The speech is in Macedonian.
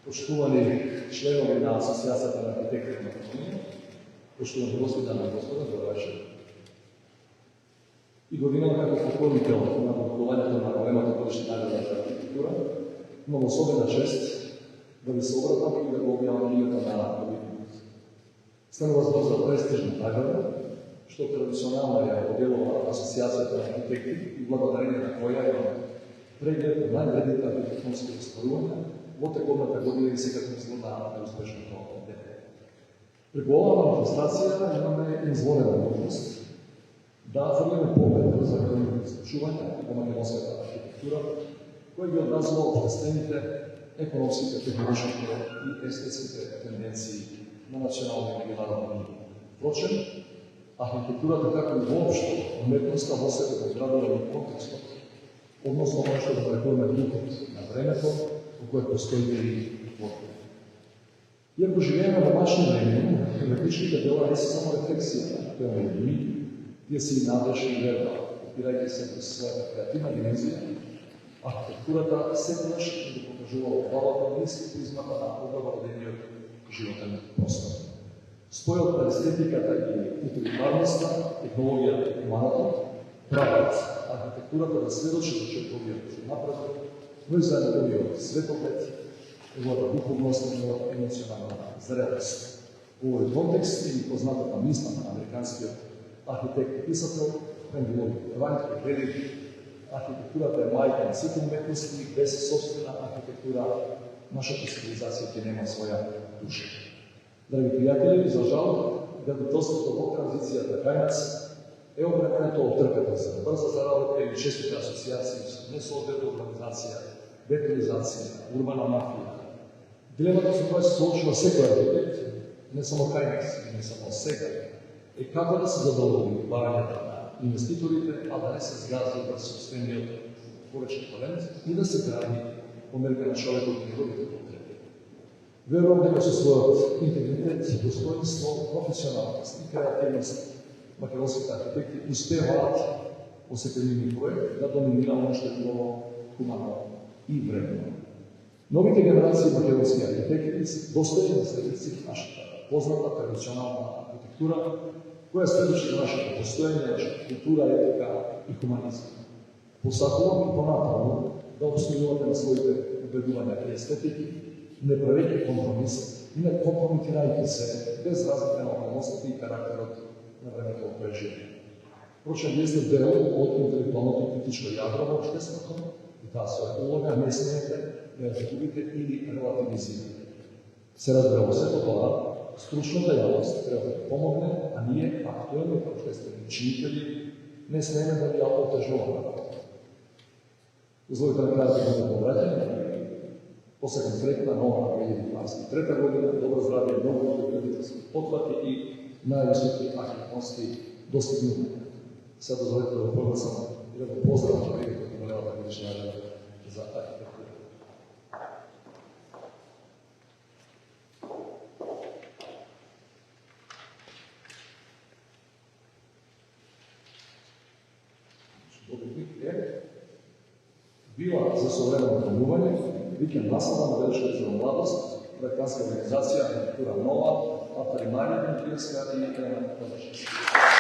Poštovani članovi na Asocijacijata na arhitekte Makedonije, poštovani gospodine i gospoda, dobro večer. I godinama kako poklonitelj na podkolovanje na problemata godišnje nagrade za arhitektura, imamo osobena čest da bi se obratili i da bi objavili knjigata na dobitnik. Stvarno vas pozdrav prestižna nagrada, što tradicionalno je odjelovala Asocijacijata na arhitekti i благодарение на koja je pregled najvrednijih arhitektonskih ostvarivanja во тековната година и сега мислам на неуспешното дете. Преку оваа манифестација имаме изворена можност да фрлиме поглед за изучување на македонската архитектура, кој ги одразува обществените, економските, технолошките и естетските тенденции на национално и меѓународно ниво. Впрочем, архитектурата како и воопшто уметноста во себе го градува и контекстот, односно оно што го нарекуваме духот на времето, во кое постоите и творите. Иако живееме во мачни времени, уметничките дела не се само рефлексија на актуелни думи, тие се и надлежни верба, опирајќи се до својата креативна димензија, архитектурата секогаш да покажува оправата низ призмата на облагородениот животен простор. Спојот на естетиката и утилитарноста, технологијата и хуманото прават архитектурата да сведочи за човековиот напредок, но и за неговиот светоглед, неговата духовност, неговата емоционална зрелост. Во овој контекст и познатата мисла на американскиот архитект и писател Франк Лойд вели: архитектурата е мајка на сите уметности, без собствена архитектура нашата цивилизација ќе нема своја душа. Драги пријатели, за жал, градителството во транзицијата кај нас е обременето од трката за брза заработка и честите асоциации со несоодветна урбанизација, бетонизација, урбана мафија. Дилемата со која се соочува секој архитект, не само кај нас, не само сега, е како да се задоволи барањата на инвеститорите, а да не се згази врз собствениот поречен талент и да се гради по мерка на човекот и неговите потреби. Верувам дека со својот интегритет, достоинство, професионалност и креативност македонските архитекти успеваат во секојдневни проект да доминира оно што е било хумано и вредно. Новите генерации македонски архитекти достојни наследници нашата позната традиционална архитектура, која следеше на нашата постојање, нашата култура, етика и хуманизм. Посакувам и понатаму да обстојувате на своите убедувања и естетики, не правејќи компромис и не компрометирајќи се без разлика на околностите и карактерот на времето во кое живееме. Впрочем, вие сте дел од интелектуалното и критичко јадро на општеството и таа своја улога не смеете да ја загубите или релативизирате. Се разбира во сето тоа, стручната јавност треба да помогне, а ние, актуелните обществени чинители, не смееме да ја отежуваме работа. Дозволите на крајот да повраќаме. Посакам среќна нова 2023 година, добро здравје, многу градителски потвати и највисоки архитектонски достигнувања. Сега дозволете да го прогласам и да го поздравам човекот кој големата годишна награда за архитектура. Добитник е била за современо помување, викенд наслада на Величката за младост, проектантска организација Архитектура нова, автори Марија Дмитриевска и Елена Тодашевска.